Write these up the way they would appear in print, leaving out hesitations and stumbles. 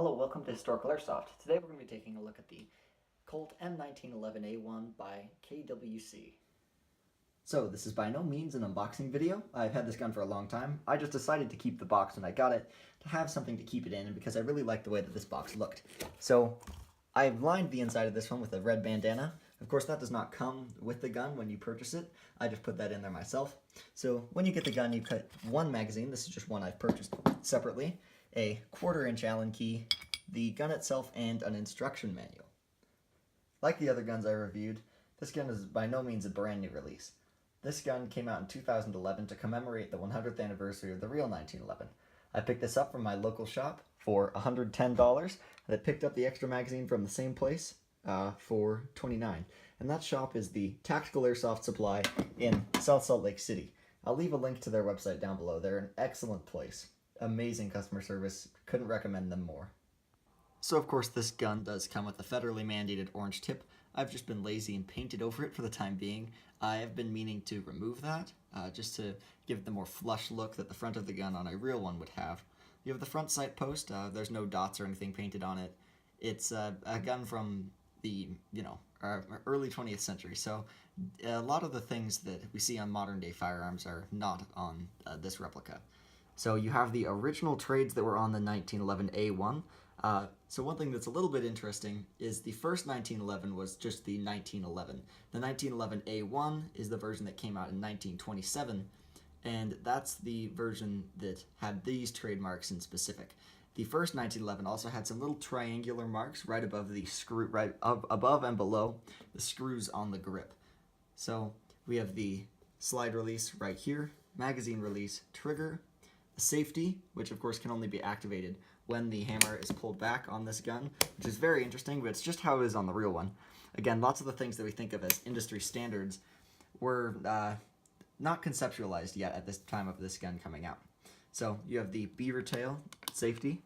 Hello, welcome to Historical Airsoft. Today we're going to be taking a look at the Colt M1911A1 by KWC. So this is by no means an unboxing video. I've had this gun for a long time. I just decided to keep the box when I got it to have something to keep it in, and because I really liked the way that this box looked. So I've lined the inside of this one with a red bandana. Of course, that does not come with the gun when you purchase it. I just put that in there myself. So when you get the gun, you cut one magazine. This is just one I've purchased separately. A 1/4-inch Allen key, the gun itself, and an instruction manual. Like the other guns I reviewed, this gun is by no means a brand new release. This gun came out in 2011 to commemorate the 100th anniversary of the real 1911. I picked this up from my local shop for $110, and I picked up the extra magazine from the same place for $29. And that shop is the Tactical Airsoft Supply in South Salt Lake City. I'll leave a link to their website down below. They're an excellent place. Amazing customer service. Couldn't recommend them more. So of course this gun does come with a federally mandated orange tip. I've just been lazy and painted over it for the time being. I have been meaning to remove that, just to give it the more flush look that the front of the gun on a real one would have. You have the front sight post. There's no dots or anything painted on it. It's a gun from the, early 20th century, so a lot of the things that we see on modern day firearms are not on this replica. So you have the original trades that were on the 1911A1. So one thing that's a little bit interesting is the first 1911 was just the 1911. The 1911A1 is the version that came out in 1927, and that's the version that had these trademarks in specific. The first 1911 also had some little triangular marks right above the screw, right above and below the screws on the grip. So we have the slide release right here, magazine release, trigger, safety, which of course can only be activated when the hammer is pulled back on this gun, which is very interesting, but it's just how it is on the real one. Again, lots of the things that we think of as industry standards were not conceptualized yet at this time of this gun coming out. So you have the beaver tail safety.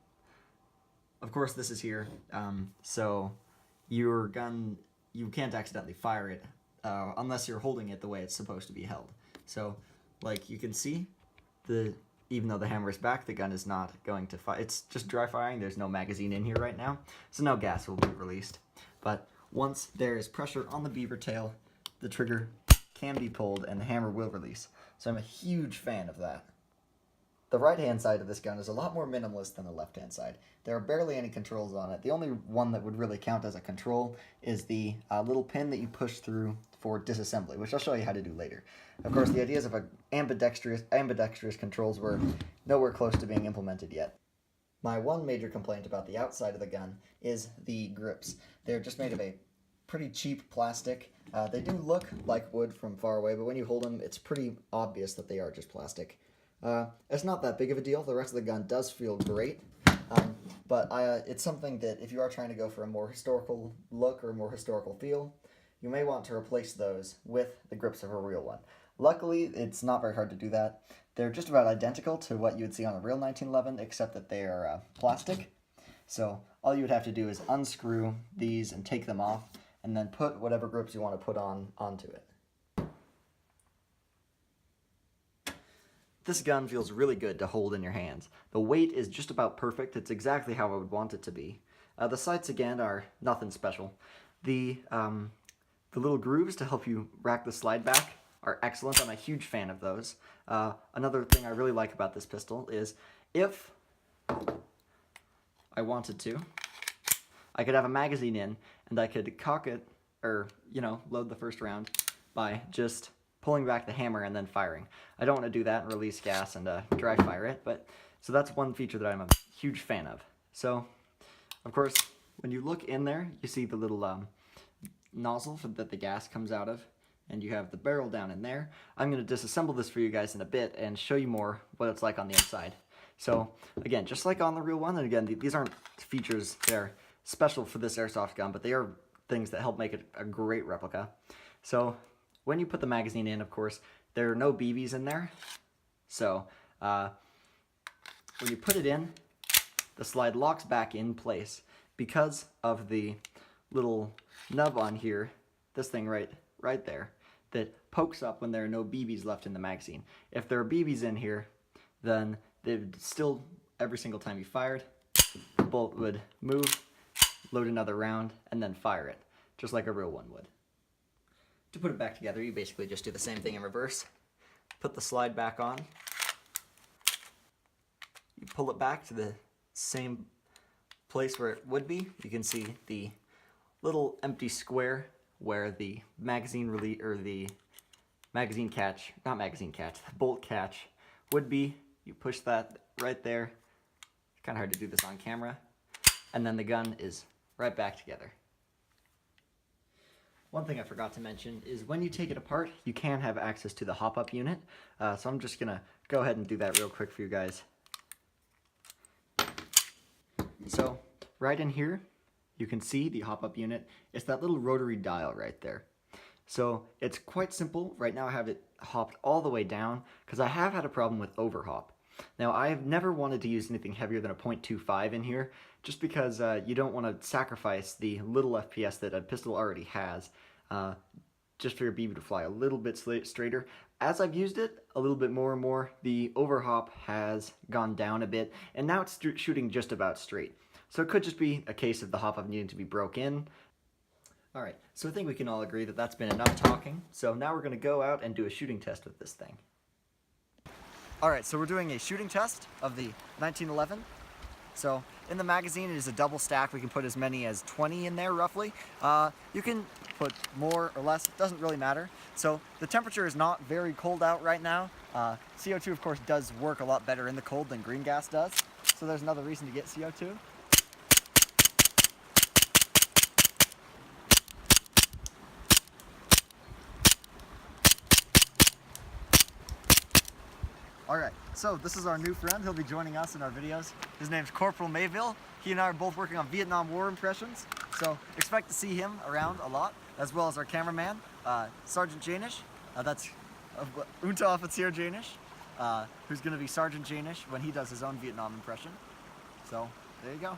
Of course this is here, so your gun, you can't accidentally fire it unless you're holding it the way it's supposed to be held. So like you can see, even though the hammer is back, the gun is not going to fire. It's just dry firing. There's no magazine in here right now, so no gas will be released. But once there is pressure on the beaver tail, the trigger can be pulled and the hammer will release. So I'm a huge fan of that. The right-hand side of this gun is a lot more minimalist than the left-hand side. There are barely any controls on it. The only one that would really count as a control is the little pin that you push through for disassembly, which I'll show you how to do later. Of course, the ideas of ambidextrous controls were nowhere close to being implemented yet. My one major complaint about the outside of the gun is the grips. They're just made of a pretty cheap plastic. They do look like wood from far away, but when you hold them, it's pretty obvious that they are just plastic. It's not that big of a deal. The rest of the gun does feel great, but it's something that if you are trying to go for a more historical look or a more historical feel, you may want to replace those with the grips of a real one. Luckily, it's not very hard to do that. They're just about identical to what you would see on a real 1911, except that they are plastic. So all you would have to do is unscrew these and take them off, and then put whatever grips you want to put onto it. This gun feels really good to hold in your hands. The weight is just about perfect. It's exactly how I would want it to be. The sights, again, are nothing special. The little grooves to help you rack the slide back are excellent. I'm a huge fan of those. Another thing I really like about this pistol is if I wanted to, I could have a magazine in and I could cock it, or, load the first round by just pulling back the hammer and then firing. I don't want to do that and release gas and dry fire it, so that's one feature that I'm a huge fan of. So, of course, when you look in there, you see the little nozzle that the gas comes out of, and you have the barrel down in there. I'm going to disassemble this for you guys in a bit and show you more what it's like on the inside. So, again, just like on the real one, and again, these aren't features that are special for this airsoft gun, but they are things that help make it a great replica. So, when you put the magazine in, of course, there are no BBs in there. So, when you put it in, the slide locks back in place because of the little nub on here, this thing right there, that pokes up when there are no BBs left in the magazine. If there are BBs in here, then they'd still, every single time you fired, bolt would move, load another round, and then fire it, just like a real one would. To put it back together, you basically just do the same thing in reverse. Put the slide back on. You pull it back to the same place where it would be. You can see the little empty square where the magazine release, or the magazine catch, not magazine catch, the bolt catch would be. You push that right there. It's kind of hard to do this on camera. And then the gun is right back together. One thing I forgot to mention is when you take it apart, you can have access to the hop-up unit. So I'm just gonna go ahead and do that real quick for you guys. So right in here, you can see the hop-up unit. It's that little rotary dial right there. So it's quite simple. Right now I have it hopped all the way down because I have had a problem with overhop. Now I have never wanted to use anything heavier than a .25 in here, just because you don't want to sacrifice the little FPS that a pistol already has, just for your BB to fly a little bit straighter. As I've used it a little bit more and more, the overhop has gone down a bit, and now it's shooting just about straight. So it could just be a case of the hop-up needing to be broke in. Alright, so I think we can all agree that that's been enough talking, so now we're going to go out and do a shooting test with this thing. Alright, so we're doing a shooting test of the 1911. So in the magazine it is a double stack. We can put as many as 20 in there roughly. You can put more or less, it doesn't really matter. So the temperature is not very cold out right now. CO2 of course does work a lot better in the cold than green gas does. So there's another reason to get CO2. Alright, so this is our new friend. He'll be joining us in our videos. His name's Corporal Mayville. He and I are both working on Vietnam War impressions, so expect to see him around a lot, as well as our cameraman, Sergeant Janish. That's Unteroffizier Janish, who's going to be Sergeant Janish when he does his own Vietnam impression. So, there you go.